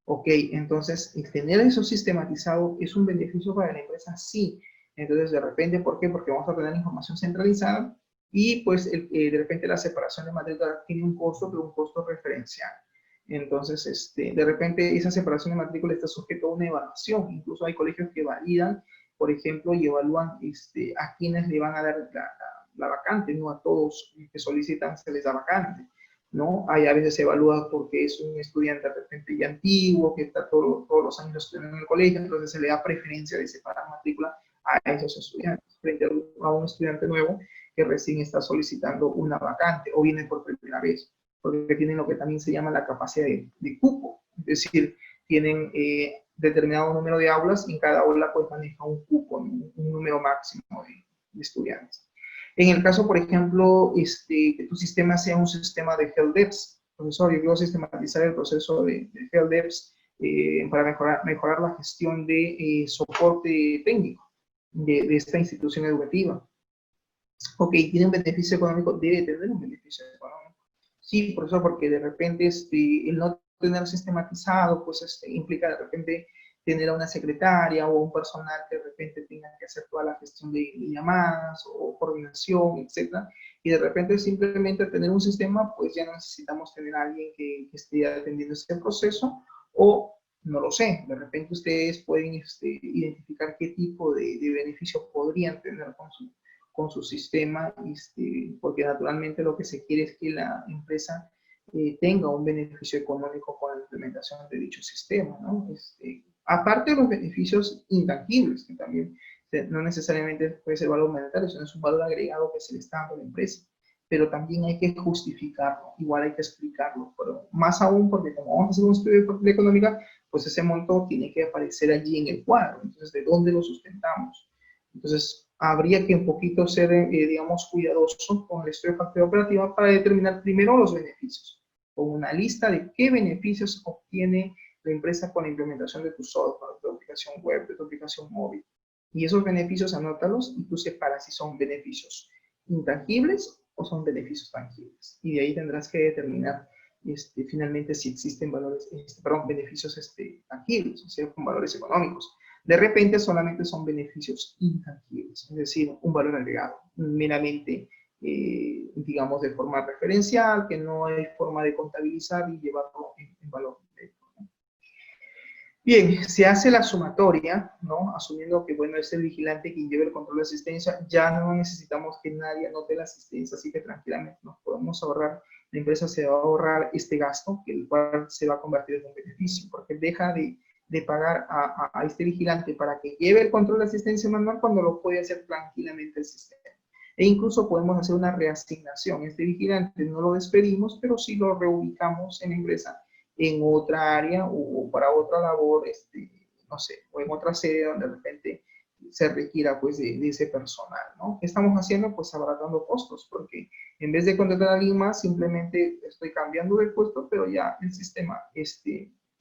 Ok, entonces, tener eso sistematizado es un beneficio para la empresa, sí. Entonces, de repente, ¿por qué? Porque vamos a tener información centralizada y pues de repente la separación de matrícula tiene un costo, pero un costo referencial. Entonces, de repente esa separación de matrícula está sujeto a una evaluación. Incluso hay colegios que validan, por ejemplo, y evalúan a quienes le van a dar la vacante, no a todos que solicitan se les da vacante, ¿no? Hay a veces se evalúa porque es un estudiante de repente ya antiguo, que está todos los años estudiando en el colegio, entonces se le da preferencia de separar matrícula a esos estudiantes, frente a un estudiante nuevo que recién está solicitando una vacante o viene por primera vez, porque tienen lo que también se llama la capacidad de cupo, es decir, tienen determinado número de aulas y en cada aula pues maneja un cupo, un número máximo de estudiantes. En el caso, por ejemplo, que tu sistema sea un sistema de HelpDesk, profesor, yo quiero sistematizar el proceso de HelpDesk para mejorar la gestión de soporte técnico de esta institución educativa. Ok, ¿tiene un beneficio económico? Debe tener un beneficio económico. Sí, profesor, porque de repente el no tener sistematizado, pues implica de repente tener a una secretaria o un personal que de repente tenga que hacer toda la gestión de llamadas o coordinación, etcétera. Y de repente simplemente tener un sistema, pues ya no necesitamos tener a alguien que esté atendiendo este proceso o no lo sé, de repente ustedes pueden identificar qué tipo de beneficio podrían tener con su sistema, porque naturalmente lo que se quiere es que la empresa tenga un beneficio económico con la implementación de dicho sistema, ¿no? Aparte de los beneficios intangibles, que también no necesariamente puede ser valor monetario, sino es un valor agregado que se le está dando a la empresa. pero también hay que justificarlo, igual hay que explicarlo, pero más aún porque como vamos a hacer un estudio de factibilidad económica, pues ese monto tiene que aparecer allí en el cuadro. Entonces, ¿de dónde lo sustentamos? Entonces, habría que un poquito ser, digamos, cuidadoso con el estudio de factibilidad operativa para determinar primero los beneficios, con una lista de qué beneficios obtiene la empresa con la implementación de tu software, de tu aplicación web, de tu aplicación móvil. Y esos beneficios anótalos y tú separas si son beneficios intangibles o son beneficios tangibles. Y de ahí tendrás que determinar finalmente si existen valores, beneficios tangibles, o sea, con valores económicos. De repente solamente son beneficios intangibles, es decir, un valor agregado, meramente, digamos, de forma referencial, que no hay forma de contabilizar y llevarlo en valor. Bien, se hace la sumatoria, ¿no? Asumiendo que, bueno, es el vigilante quien lleva el control de asistencia, ya no necesitamos que nadie anote la asistencia, así que tranquilamente nos podemos ahorrar, la empresa se va a ahorrar este gasto, que el cual se va a convertir en un beneficio, porque deja de pagar a este vigilante para que lleve el control de asistencia manual cuando lo puede hacer tranquilamente el sistema. E incluso podemos hacer una reasignación. Este vigilante no lo despedimos, pero sí lo reubicamos en la empresa en otra área o para otra labor, no sé, o en otra sede donde de repente se requiera pues de ese personal, ¿no? ¿Qué estamos haciendo? Pues abaratando costos, porque en vez de contratar a alguien más, simplemente estoy cambiando de puesto, pero ya el sistema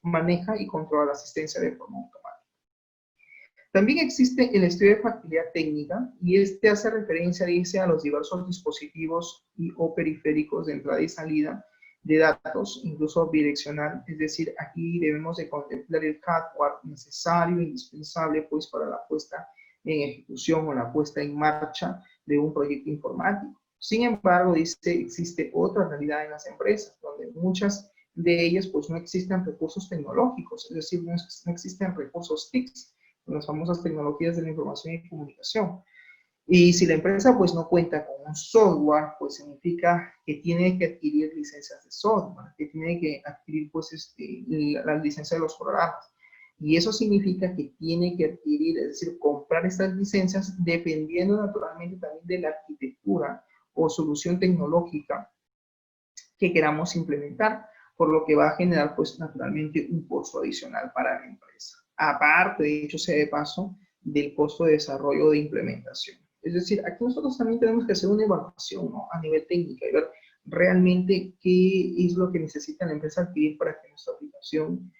maneja y controla la asistencia de forma automática. También existe el estudio de factibilidad técnica y este hace referencia, dice, a los diversos dispositivos o periféricos de entrada y salida de datos, incluso bidireccional, es decir, aquí debemos de contemplar el hardware necesario, indispensable, pues, para la puesta en ejecución o la puesta en marcha de un proyecto informático. Sin embargo, dice, existe otra realidad en las empresas, donde muchas de ellas, pues, no existen recursos tecnológicos, es decir, no existen recursos TICs, las famosas tecnologías de la información y comunicación. Y si la empresa pues no cuenta con un software, pues significa que tiene que adquirir licencias de software, que tiene que adquirir pues las licencias de los programas. Y eso significa que tiene que adquirir, es decir, comprar estas licencias dependiendo naturalmente también de la arquitectura o solución tecnológica que queramos implementar, por lo que va a generar pues naturalmente un costo adicional para la empresa. Aparte, de hecho sea de paso, del costo de desarrollo de implementación. Es decir, aquí nosotros también tenemos que hacer una evaluación, ¿no? A nivel técnico y ver realmente qué es lo que necesita la empresa adquirir para que nuestra aplicación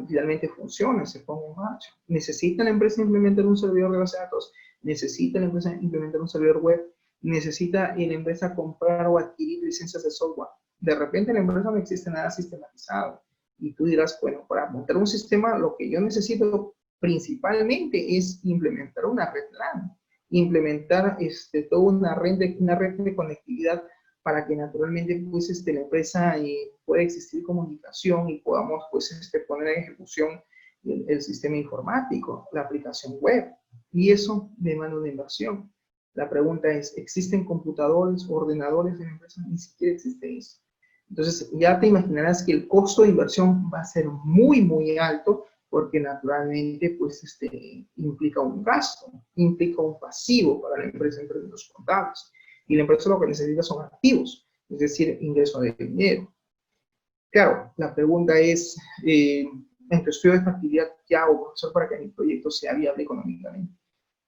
finalmente funcione, se ponga en marcha. ¿Necesita la empresa implementar un servidor de base de datos? ¿Necesita la empresa implementar un servidor web? ¿Necesita la empresa comprar o adquirir licencias de software? De repente en la empresa no existe nada sistematizado. Y tú dirás, bueno, para montar un sistema lo que yo necesito principalmente es implementar una red LAN, implementar toda una red de conectividad para que naturalmente pues, la empresa pueda existir comunicación y podamos pues, poner en ejecución el sistema informático, la aplicación web. Y eso demanda una inversión. La pregunta es, ¿existen computadores o ordenadores en la empresa? Ni siquiera existe eso. Entonces, ya te imaginarás que el costo de inversión va a ser muy, muy alto porque naturalmente, pues, implica un gasto, implica un pasivo para la empresa en términos contables. Y la empresa lo que necesita son activos, es decir, ingreso de dinero. Claro, la pregunta es, ¿en tu estudio de factibilidad ya o profesor para que mi proyecto sea viable económicamente?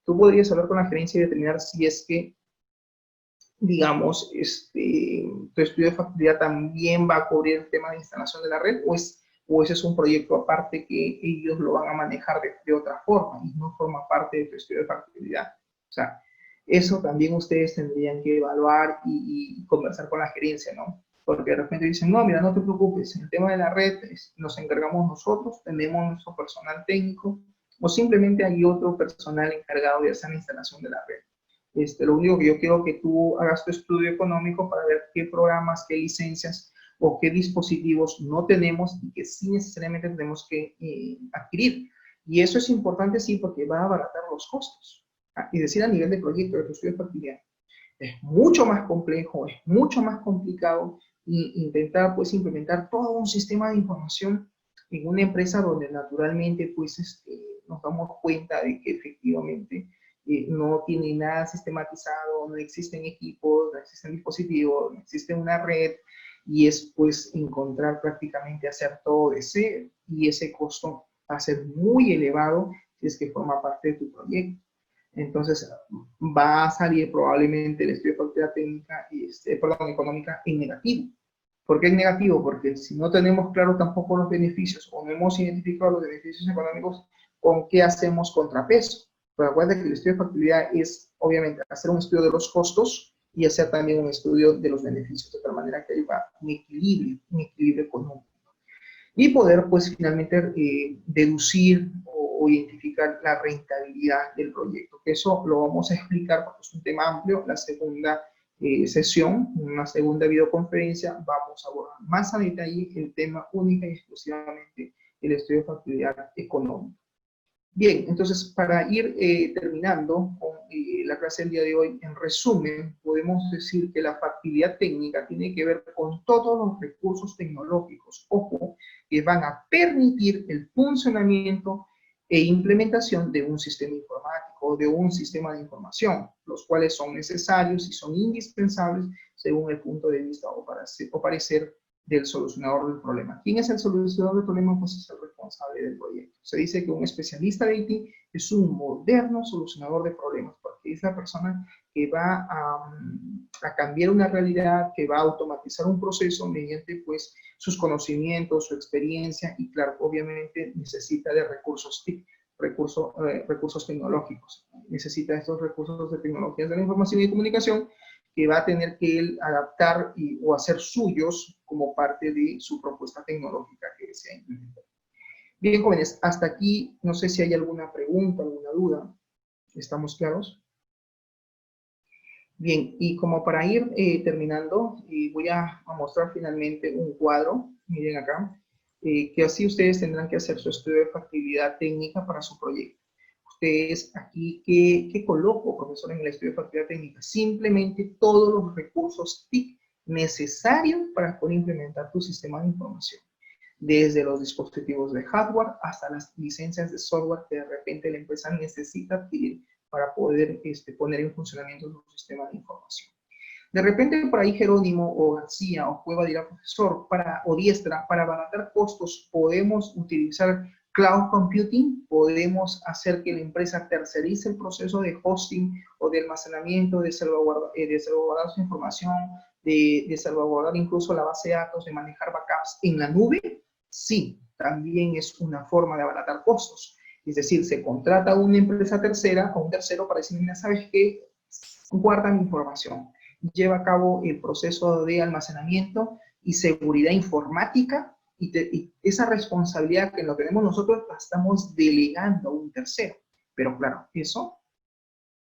Tú podrías hablar con la gerencia y determinar si es que, digamos, tu estudio de factibilidad también va a cubrir el tema de instalación de la red o ese es un proyecto aparte que ellos lo van a manejar de otra forma y no forma parte de tu estudio de factibilidad. O sea, eso también ustedes tendrían que evaluar y conversar con la gerencia, ¿no? Porque de repente dicen, no, mira, no te preocupes, en el tema de la red nos encargamos nosotros, tenemos nuestro personal técnico, o simplemente hay otro personal encargado de hacer la instalación de la red. Lo único que yo quiero que tú hagas tu estudio económico para ver qué programas, qué licencias o qué dispositivos no tenemos y que sí necesariamente tenemos que adquirir. Y eso es importante, sí, porque va a abaratar los costos. Y decir a nivel de proyecto, de tu estudio de factibilidad, es mucho más complejo, es mucho más complicado intentar pues implementar todo un sistema de información en una empresa donde naturalmente pues nos damos cuenta de que efectivamente no tiene nada sistematizado, no existen equipos, no existen dispositivos, no existe una red, y es pues encontrar prácticamente hacer todo de cero, y ese costo va a ser muy elevado si es que forma parte de tu proyecto. Entonces va a salir probablemente el estudio de factibilidad técnica, económica en negativo. ¿Por qué es negativo? Porque si no tenemos claro tampoco los beneficios o no hemos identificado los beneficios económicos, ¿con qué hacemos contrapeso? Pero acuérdate que el estudio de factibilidad es obviamente hacer un estudio de los costos y hacer también un estudio de los beneficios, de tal manera que haya un equilibrio económico. Y poder, pues, finalmente deducir o identificar la rentabilidad del proyecto. Eso lo vamos a explicar porque es un tema amplio. La segunda sesión, una segunda videoconferencia, vamos a abordar más a detalle el tema única y exclusivamente el estudio de factibilidad económica. Bien, entonces para ir terminando con la clase del día de hoy, en resumen, podemos decir que la factibilidad técnica tiene que ver con todos los recursos tecnológicos, ojo, que van a permitir el funcionamiento e implementación de un sistema informático, de un sistema de información, los cuales son necesarios y son indispensables según el punto de vista o parecer del solucionador del problema. ¿Quién es el solucionador del problema? Pues es el responsable del proyecto. Se dice que un especialista de IT es un moderno solucionador de problemas, porque es la persona que va a cambiar una realidad, que va a automatizar un proceso mediante pues sus conocimientos, su experiencia y claro, obviamente necesita de recursos TIC, recursos tecnológicos. Necesita estos recursos de tecnologías de la información y comunicación que va a tener que él adaptar o hacer suyos como parte de su propuesta tecnológica que desea implementar. Bien, jóvenes, hasta aquí no sé si hay alguna pregunta, alguna duda. ¿Estamos claros? Bien, y como para ir terminando, voy a mostrar finalmente un cuadro, miren acá, que así ustedes tendrán que hacer su estudio de factibilidad técnica para su proyecto. Ustedes aquí, ¿qué coloco, profesor, en el estudio de factibilidad técnica? Simplemente todos los recursos TIC necesarios para poder implementar tu sistema de información. Desde los dispositivos de hardware hasta las licencias de software que de repente la empresa necesita adquirir para poder poner en funcionamiento su sistema de información. De repente por ahí Jerónimo o García o Cueva dirá, profesor, o Diestra, para abaratar costos podemos utilizar cloud computing, podemos hacer que la empresa tercerice el proceso de hosting o de almacenamiento, de salvaguardar su información, de salvaguardar incluso la base de datos, de manejar backups en la nube. Sí, también es una forma de abaratar costos. Es decir, se contrata a una empresa tercera o un tercero para decir, mira, ¿sabes qué? Guarda mi información. Lleva a cabo el proceso de almacenamiento y seguridad informática y esa responsabilidad que lo tenemos nosotros la estamos delegando a un tercero. Pero claro, eso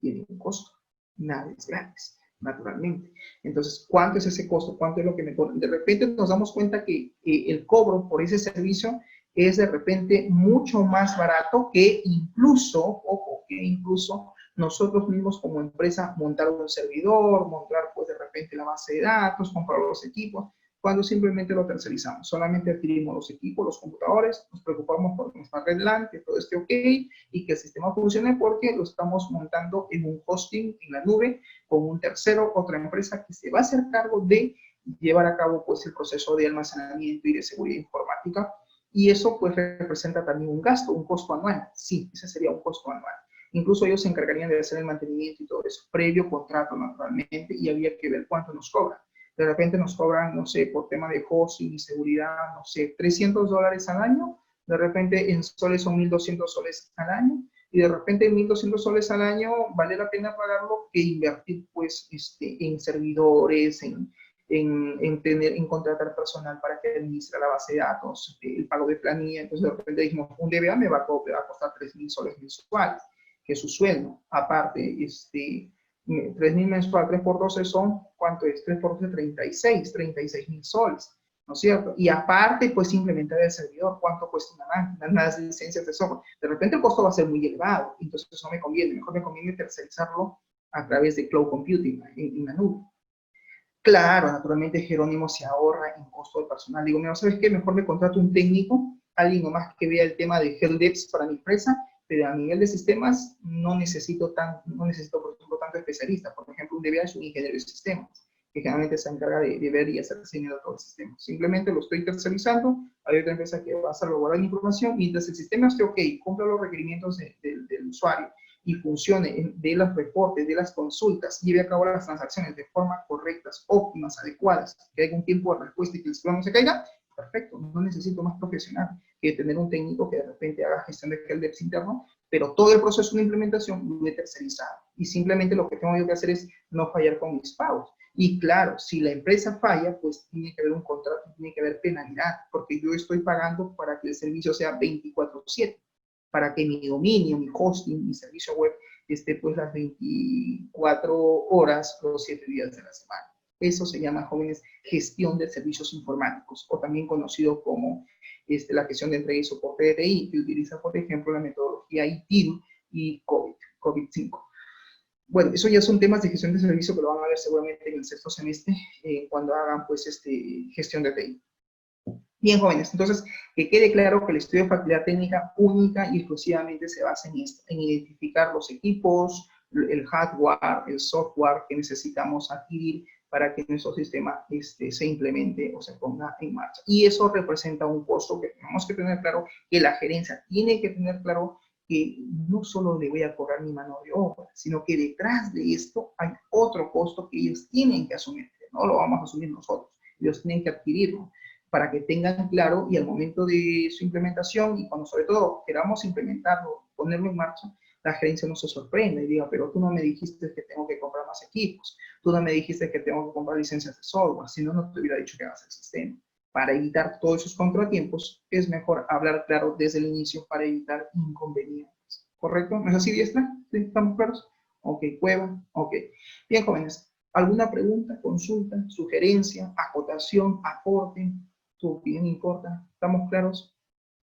tiene un costo. Nada es gratis, naturalmente. Entonces, ¿cuánto es ese costo? ¿Cuánto es lo que me cobran? De repente nos damos cuenta que el cobro por ese servicio es de repente mucho más barato que incluso, ojo, que incluso nosotros mismos como empresa montar un servidor, montar pues de repente la base de datos, comprar los equipos, cuando simplemente lo tercerizamos. Solamente adquirimos los equipos, los computadores, nos preocupamos por nuestra red LAN, que todo esté ok y que el sistema funcione porque lo estamos montando en un hosting en la nube con un tercero, otra empresa que se va a hacer cargo de llevar a cabo pues el proceso de almacenamiento y de seguridad informática. Y eso pues representa también un gasto, un costo anual. Sí, ese sería un costo anual. Incluso ellos se encargarían de hacer el mantenimiento y todo eso, previo contrato naturalmente, y había que ver cuánto nos cobran. De repente nos cobran, no sé, por tema de hosting y seguridad, no sé, $300 al año. De repente en soles son 1.200 soles al año. Y de repente 1.200 soles al año vale la pena pagarlo que invertir pues en servidores, en contratar personal para que administre la base de datos, el pago de planilla. Entonces de repente dijimos, un DBA me va a costar 3.000 soles mensuales, que es su sueldo. Aparte, 3.000 mensual, 3 por 12 son, ¿cuánto es? 3 por 12, 36.000 soles, ¿no es cierto? Y aparte, pues implementar el servidor, ¿cuánto cuesta una máquina? Las licencias de software. De repente el costo va a ser muy elevado, entonces no me conviene. Mejor me conviene tercerizarlo a través de cloud computing en la nube. Claro, naturalmente Jerónimo se ahorra en costo de personal. Digo, mira, ¿sabes qué? Mejor me contrato un técnico, alguien nomás que vea el tema de helpdesk para mi empresa, pero a nivel de sistemas no necesito, por ejemplo, tanto especialista. Por ejemplo, un DBA es un ingeniero de sistemas, que generalmente se encarga de ver y hacer diseño de todo el sistema. Simplemente lo estoy tercerizando, hay otra empresa que va a salvaguardar la información, y mientras el sistema esté ok, cumpla los requerimientos del usuario, y funcione de los reportes, de las consultas, lleve a cabo las transacciones de forma correctas, óptimas, adecuadas, que haya un tiempo de respuesta y que el sistema no se caiga, perfecto, no necesito más profesional que tener un técnico que de repente haga gestión de helpdesk interno, pero todo el proceso de implementación lo he tercerizado. Y simplemente lo que tengo yo que hacer es no fallar con mis pagos. Y claro, si la empresa falla, pues tiene que haber un contrato, tiene que haber penalidad, porque yo estoy pagando para que el servicio sea 24/7, para que mi dominio, mi hosting, mi servicio web esté pues las 24 horas, los 7 días de la semana. Eso se llama, jóvenes, gestión de servicios informáticos, o también conocido como la gestión de entrega y soporte de TI, que utiliza, por ejemplo, la metodología ITIL y COVID-5. Bueno, eso ya son temas de gestión de servicio que lo van a ver seguramente en el sexto semestre, cuando hagan pues gestión de TI. Bien, jóvenes, entonces, que quede claro que el estudio de factibilidad técnica única y exclusivamente se basa en esto, en identificar los equipos, el hardware, el software que necesitamos adquirir para que nuestro sistema se implemente o se ponga en marcha. Y eso representa un costo que tenemos que tener claro, que la gerencia tiene que tener claro, que no solo le voy a cobrar mi mano de obra, sino que detrás de esto hay otro costo que ellos tienen que asumir, no lo vamos a asumir nosotros, ellos tienen que adquirirlo, para que tengan claro, y al momento de su implementación, y cuando sobre todo queramos implementarlo, ponerlo en marcha, la gerencia no se sorprende y diga, pero tú no me dijiste que tengo que comprar más equipos, tú no me dijiste que tengo que comprar licencias de software, si no, no te hubiera dicho que hagas el sistema. Para evitar todos esos contratiempos, es mejor hablar claro desde el inicio para evitar inconvenientes. ¿Correcto? ¿No es así, Diestra? ¿Sí? ¿Estamos claros? Ok, Cueva, ok. Bien, jóvenes, ¿alguna pregunta, consulta, sugerencia, acotación, aporte? Tu opinión importa. ¿Estamos claros?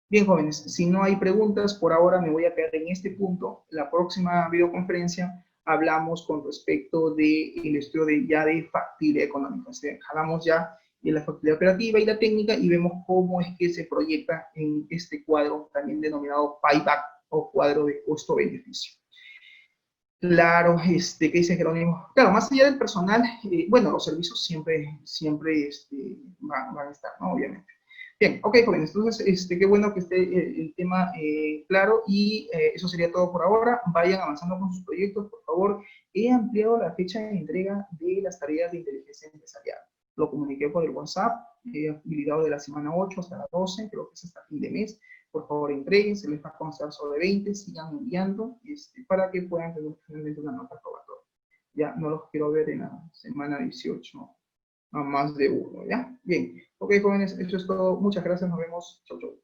Bien, jóvenes, si no hay preguntas, por ahora me voy a quedar en este punto. La próxima videoconferencia hablamos con respecto del estudio de factibilidad económica. Hablamos ya de la factibilidad operativa y la técnica y vemos cómo es que se proyecta en este cuadro también denominado payback o cuadro de costo-beneficio. Claro, ¿qué dice Jerónimo? Claro, más allá del personal, bueno, los servicios siempre van a estar, ¿no? Obviamente. Bien, ok, jóvenes, entonces, qué bueno que esté el tema claro, y eso sería todo por ahora. Vayan avanzando con sus proyectos, por favor. He ampliado la fecha de entrega de las tareas de inteligencia empresarial. Lo comuniqué por el WhatsApp, he habilitado de la semana 8 hasta la 12, creo que es hasta fin de mes. Por favor, entreguen, se les va a constar sobre 20, sigan enviando, para que puedan tener finalmente una nota probatoria. Ya no los quiero ver en la semana 18 a más de uno, ¿ya? Bien, ok, jóvenes, eso es todo. Muchas gracias, nos vemos. Chau, chau.